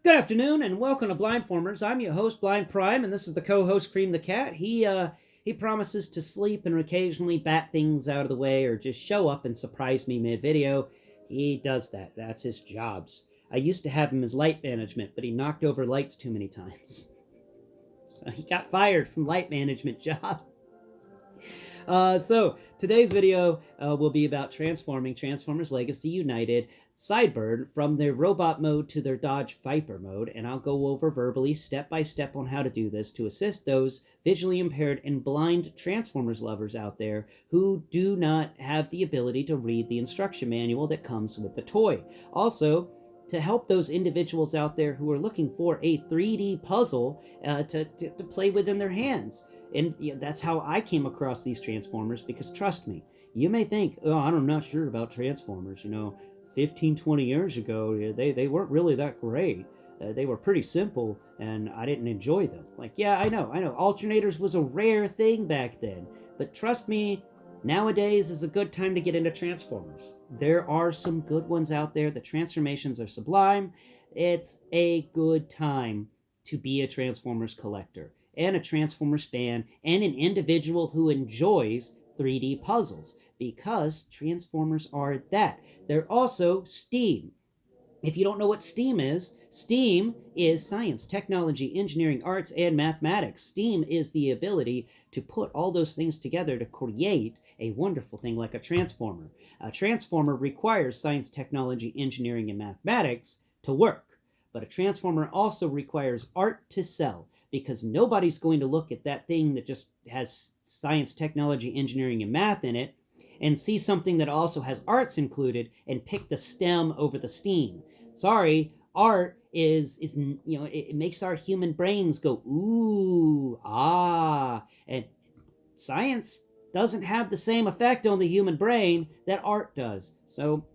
Good afternoon and welcome to Blindformers. I'm your host, Blind Prime, and this is the co-host, Kream the Cat. He promises to sleep and occasionally bat things out of the way or just show up and surprise me mid-video. He does that. That's his jobs. I used to have him as light management, but he knocked over lights too many times. So he got fired from light management job. So today's video will be about transforming Transformers Legacy United Sideburn from their robot mode to their Dodge Viper mode, and I'll go over verbally step by step on how to do this to assist those visually impaired and blind Transformers lovers out there who do not have the ability to read the instruction manual that comes with the toy. Also, to help those individuals out there who are looking for a 3D puzzle to play with in their hands. And that's how I came across these Transformers, because trust me, you may think, oh, I'm not sure about Transformers, 15, 20 years ago, they weren't really that great. They were pretty simple, and I didn't enjoy them. Like, yeah, I know. Alternators was a rare thing back then. But trust me, nowadays is a good time to get into Transformers. There are some good ones out there. The transformations are sublime. It's a good time to be a Transformers collector and a Transformers fan and an individual who enjoys 3D puzzles, because Transformers are that. They're also S.T.E.M. If you don't know what S.T.E.M is, S.T.E.M is science, technology, engineering, arts, and mathematics. S.T.E.M is the ability to put all those things together to create a wonderful thing like a Transformer. A Transformer requires science, technology, engineering, and mathematics to work. But a Transformer also requires art to sell, because nobody's going to look at that thing that just has science, technology, engineering, and math in it and see something that also has arts included and pick the STEM over the STEAM. Sorry, art is it makes our human brains go ooh, ah, and science doesn't have the same effect on the human brain that art does. So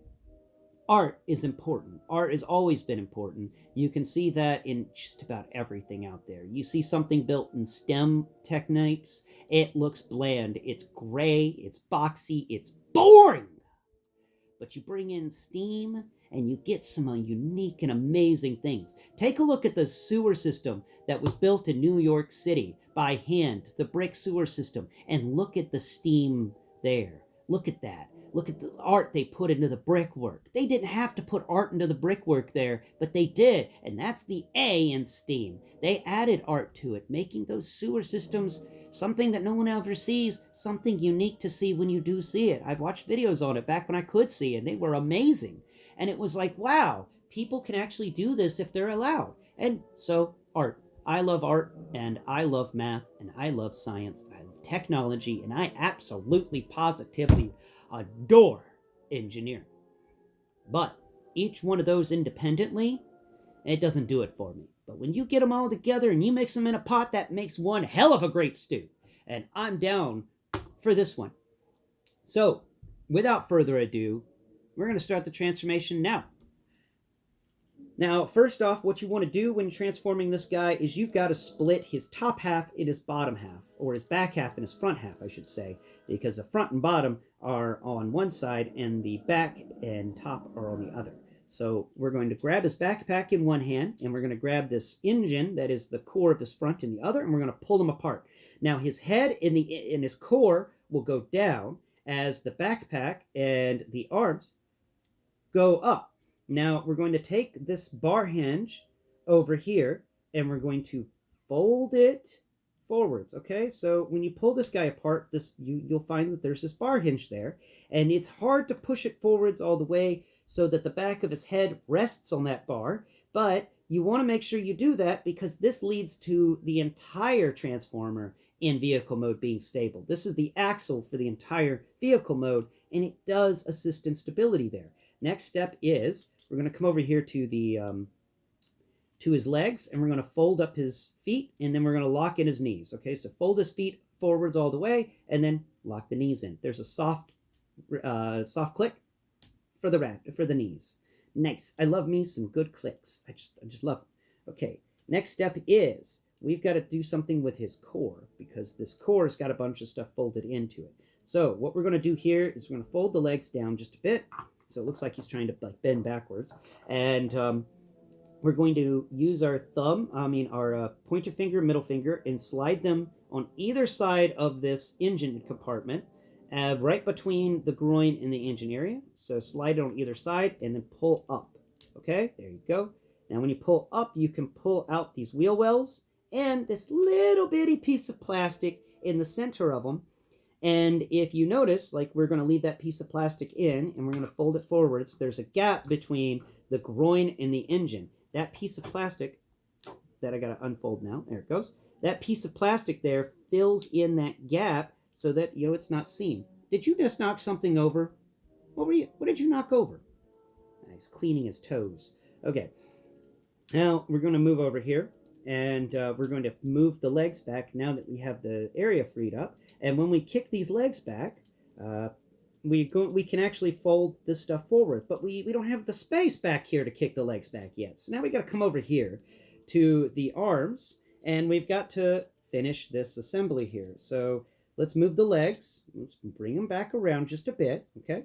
art is important. Art has always been important. You can see that in just about everything out there. You see something built in STEM techniques, it looks bland, it's gray, it's boxy, it's boring. But you bring in STEAM and you get some unique and amazing things. Take a look at the sewer system that was built in New York City by hand, the brick sewer system, and look at the STEAM there. Look at that. Look at the art they put into the brickwork. They didn't have to put art into the brickwork there, but they did, and that's the A in STEAM. They added art to it, making those sewer systems something that no one ever sees, something unique to see when you do see it. I've watched videos on it back when I could see, and they were amazing. And it was like, wow, people can actually do this if they're allowed. And so, art. I love art, and I love math, and I love science, and I love technology, and I absolutely, positively adore engineering. But each one of those independently, it doesn't do it for me. But when you get them all together and you mix them in a pot, that makes one hell of a great stew. And I'm down for this one. So, without further ado, we're going to start the transformation now. Now, first off, what you want to do when you're transforming this guy is you've got to split his top half in his bottom half, or his back half and his front half, I should say, because the front and bottom are on one side and the back and top are on the other. So we're going to grab his backpack in one hand, and we're going to grab this engine that is the core of his front in the other, and we're going to pull them apart. Now, his head in his core will go down as the backpack and the arms go up. Now we're going to take this bar hinge over here and we're going to fold it forwards. Okay, so when you pull this guy apart, you'll find that there's this bar hinge there, and it's hard to push it forwards all the way so that the back of his head rests on that bar, but you want to make sure you do that because this leads to the entire transformer in vehicle mode being stable. This is the axle for the entire vehicle mode, and it does assist in stability there. Next step is we're going to come over here to his legs, and we're going to fold up his feet, and then we're going to lock in his knees. Okay, so fold his feet forwards all the way, and then lock the knees in. There's a soft click for the knees. Nice. I love me some good clicks. I just love it. Okay, next step is we've got to do something with his core, because this core's got a bunch of stuff folded into it. So what we're going to do here is we're going to fold the legs down just a bit, so it looks like he's trying to bend backwards, and we're going to use our our pointer finger, middle finger, and slide them on either side of this engine compartment, right between the groin and the engine area. So slide it on either side and then pull up. Okay, there you go. Now when you pull up, you can pull out these wheel wells and this little bitty piece of plastic in the center of them. And if you notice, like, we're going to leave that piece of plastic in and we're going to fold it forwards, there's a gap between the groin and the engine. That piece of plastic that I got to unfold now, there it goes. That piece of plastic there fills in that gap so that, it's not seen. Did you just knock something over? What did you knock over? He's cleaning his toes. Okay. Now we're going to move over here, and we're going to move the legs back now that we have the area freed up. And when we kick these legs back, we can actually fold this stuff forward, but we don't have the space back here to kick the legs back yet. So now we got to come over here to the arms, and we've got to finish this assembly here. So let's move the legs. Let's bring them back around just a bit. Okay.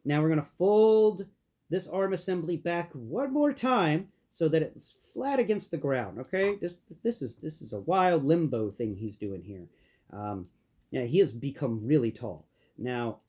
Now we're going to fold this arm assembly back one more time so that it's flat against the ground. Okay. This is a wild limbo thing he's doing here. Yeah, he has become really tall. Now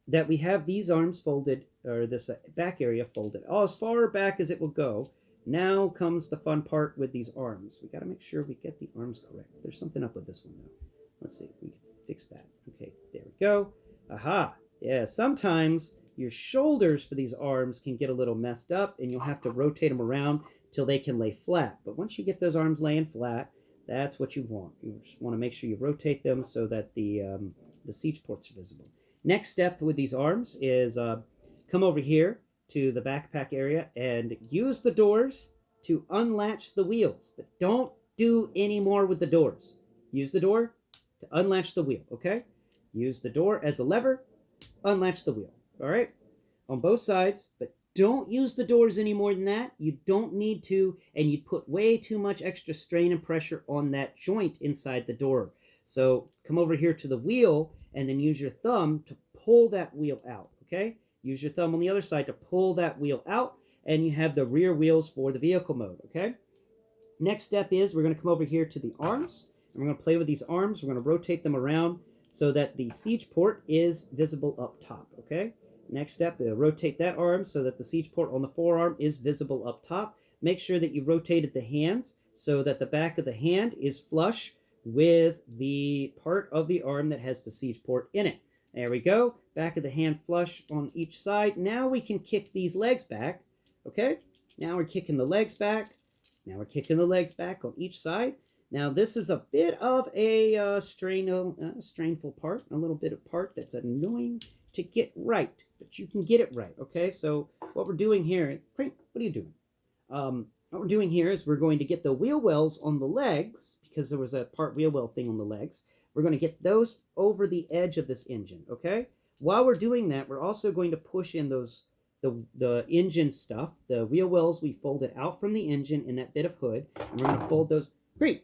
that we have these arms folded, or this back area folded, as far back as it will go, now comes the fun part with these arms. We got to make sure we get the arms correct. There's something up with this one, though. Let's see if we can fix that. Okay, there we go. Aha! Yeah, sometimes your shoulders for these arms can get a little messed up, and you'll have to rotate them around till they can lay flat. But once you get those arms laying flat, that's what you want. You just want to make sure you rotate them so that the siege ports are visible. Next step with these arms is come over here to the backpack area and use the doors to unlatch the wheels. But don't do any more with the doors. Use the door to unlatch the wheel, okay? Use the door as a lever, unlatch the wheel, all right? On both sides, but don't use the doors any more than that. You don't need to, and you'd put way too much extra strain and pressure on that joint inside the door. So come over here to the wheel and then use your thumb to pull that wheel out, okay? Use your thumb on the other side to pull that wheel out, and you have the rear wheels for the vehicle mode, okay? Next step is we're going to come over here to the arms, and we're going to play with these arms. We're going to rotate them around so that the siege port is visible up top, okay? Next step, rotate that arm so that the siege port on the forearm is visible up top. Make sure that you rotated the hands so that the back of the hand is flush with the part of the arm that has the siege port in it. There we go. Back of the hand flush on each side. Now we can kick these legs back. Okay? Now we're kicking the legs back. Now we're kicking the legs back on each side. Now this is a bit of a strainful part, a little bit of part that's annoying to get right, but you can get it right. Okay? So what we're doing here, Kream, what are you doing? What we're doing here is we're going to get the wheel wells on the legs, because there was a part wheel well thing on the legs. We're going to get those over the edge of this engine, okay? While we're doing that, we're also going to push in the engine stuff, the wheel wells we folded out from the engine in that bit of hood, and we're going to fold those. Great.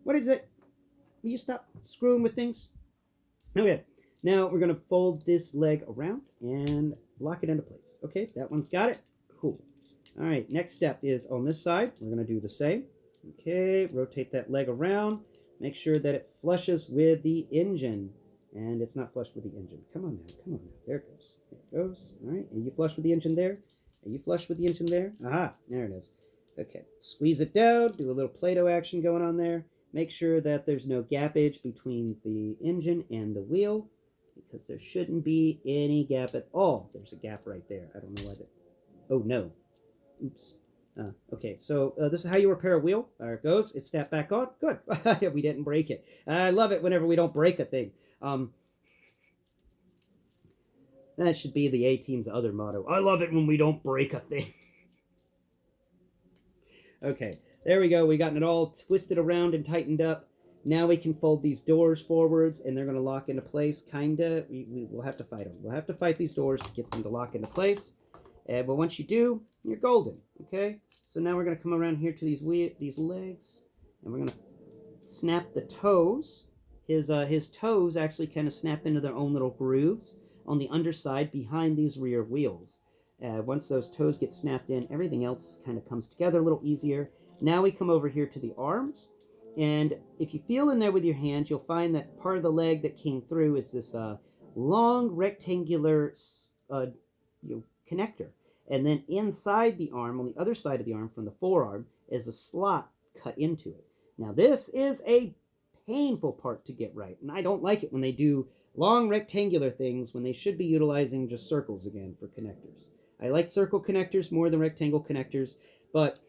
What is it? Will you stop screwing with things? Okay. Now we're going to fold this leg around and lock it into place. Okay, that one's got it. Cool. All right, next step is on this side. We're going to do the same. Okay, rotate that leg around. Make sure that it flushes with the engine. And it's not flush with the engine. Come on now, come on now. There it goes. There it goes. All right, are you flush with the engine there? Are you flush with the engine there? Aha, there it is. Okay, squeeze it down. Do a little Play-Doh action going on there. Make sure that there's no gappage between the engine and the wheel, because there shouldn't be any gap at all. There's a gap right there. I don't know why that... Oh, no. Oops. Okay, so this is how you repair a wheel. There it goes. It's snapped back on. Good. We didn't break it. I love it whenever we don't break a thing. That should be the A-Team's other motto. I love it when we don't break a thing. Okay, there we go. We gotten it all twisted around and tightened up. Now we can fold these doors forwards, and they're going to lock into place, kinda. We'll have to fight them. We'll have to fight these doors to get them to lock into place. But once you do, you're golden, okay? So now we're going to come around here to these legs, and we're going to snap the toes. His toes actually kind of snap into their own little grooves on the underside behind these rear wheels. Once those toes get snapped in, everything else kind of comes together a little easier. Now we come over here to the arms. And if you feel in there with your hand, you'll find that part of the leg that came through is this long rectangular you know, connector. And then inside the arm, on the other side of the arm from the forearm, is a slot cut into it. Now this is a painful part to get right. And I don't like it when they do long rectangular things when they should be utilizing just circles again for connectors. I like circle connectors more than rectangle connectors, but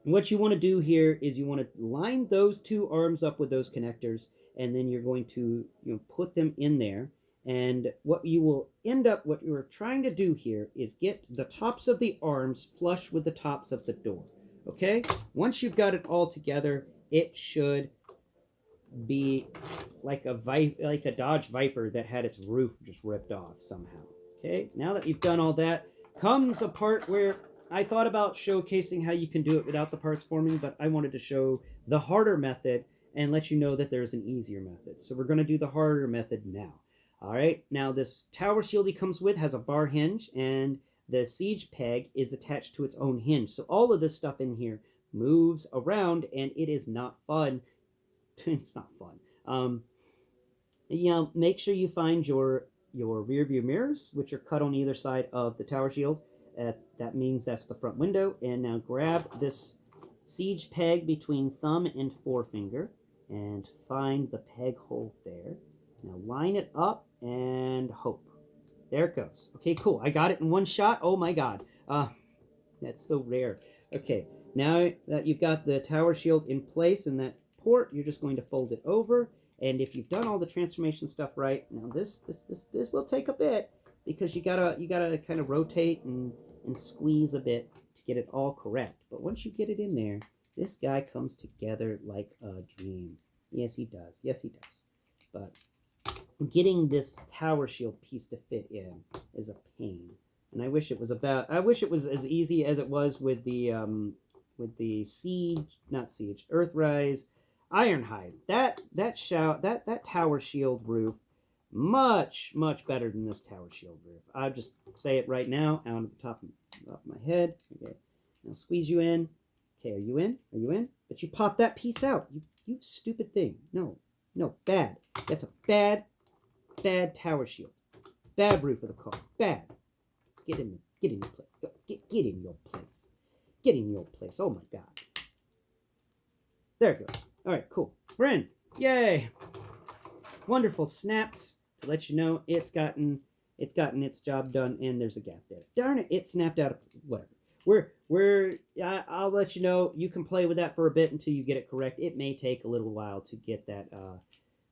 what you want to do here is you want to line those two arms up with those connectors, and then you're going to put them in there. And what you will end up, what you're trying to do here is get the tops of the arms flush with the tops of the door. Okay? Once you've got it all together, it should be like a Dodge Viper that had its roof just ripped off somehow. Okay, now that you've done all that, comes a part where I thought about showcasing how you can do it without the parts forming, but I wanted to show the harder method and let you know that there's an easier method. So we're going to do the harder method now. All right, now this tower shield he comes with has a bar hinge, and the siege peg is attached to its own hinge. So all of this stuff in here moves around, and it is not fun. It's not fun. Make sure you find your rear view mirrors, which are cut on either side of the tower shield. That means that's the front window. And now grab this siege peg between thumb and forefinger and find the peg hole there. Now line it up and hope. There it goes. Okay, cool. I got it in one shot. Oh my god. That's so rare. Okay, now that you've got the tower shield in place in that port, you're just going to fold it over. And if you've done all the transformation stuff right, now this will take a bit because you gotta kind of rotate and squeeze a bit to get it all correct. But once you get it in there, this guy comes together like a dream. Yes, he does. Yes, he does. But getting this tower shield piece to fit in is a pain. And I wish it was as easy as it was with the Earthrise Ironhide. That tower shield roof, much better than this tower shield roof. I'll just say it right now out of the top of my head. Okay, now squeeze you in. Okay, are you in? Are you in? But you pop that piece out. You stupid thing. No, bad. That's a bad tower shield. Bad roof of the car. Bad. Get in your place. Get in your place. Get in your place. Oh my god. There it goes. Alright, cool. We're in. Yay! Wonderful snaps to let you know it's gotten its job done, and there's a gap there. Darn it, it snapped out of whatever. I'll let you know. You can play with that for a bit until you get it correct. It may take a little while to get that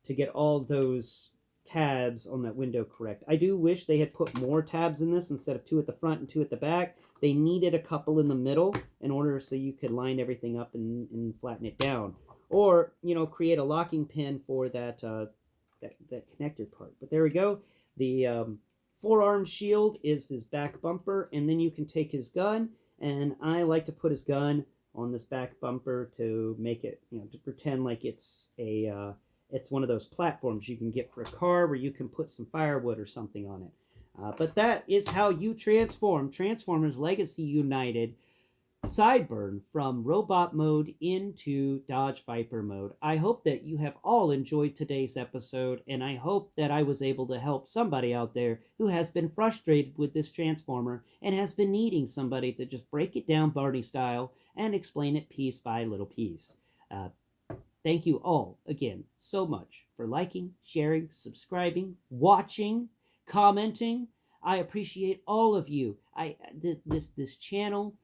to get all those tabs on that window correct. I do wish they had put more tabs in this instead of 2 at the front and 2 at the back. They needed a couple in the middle in order so you could line everything up and flatten it down. Or, create a locking pin for that connector part. But there we go. The forearm shield is his back bumper, and then you can take his gun, and I like to put his gun on this back bumper to make it, to pretend like it's one of those platforms you can get for a car where you can put some firewood or something on it. But that is how you transform Transformers Legacy United Sideburn from robot mode into Dodge Viper mode. I hope that you have all enjoyed today's episode, and I hope that I was able to help somebody out there who has been frustrated with this Transformer and has been needing somebody to just break it down Barney style and explain it piece by little piece. Thank you all again so much for liking, sharing, subscribing, watching, commenting. I appreciate all of you. This channel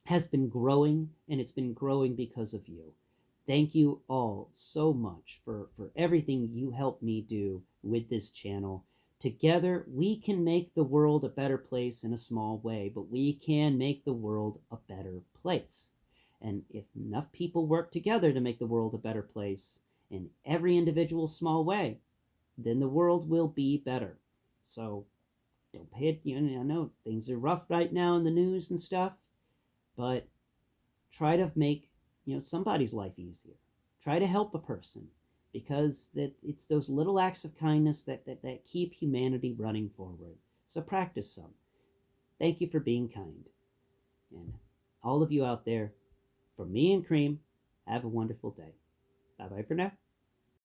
has been growing, and it's been growing because of you. Thank you all so much for everything you helped me do with this channel. Together, we can make the world a better place in a small way, but we can make the world a better place. And if enough people work together to make the world a better place in every individual small way, then the world will be better. So don't pay it. I know things are rough right now in the news and stuff, but try to make somebody's life easier. Try to help a person, because it's those little acts of kindness that keep humanity running forward. So practice some. Thank you for being kind. And all of you out there, from me and Kream, have a wonderful day. Bye bye for now.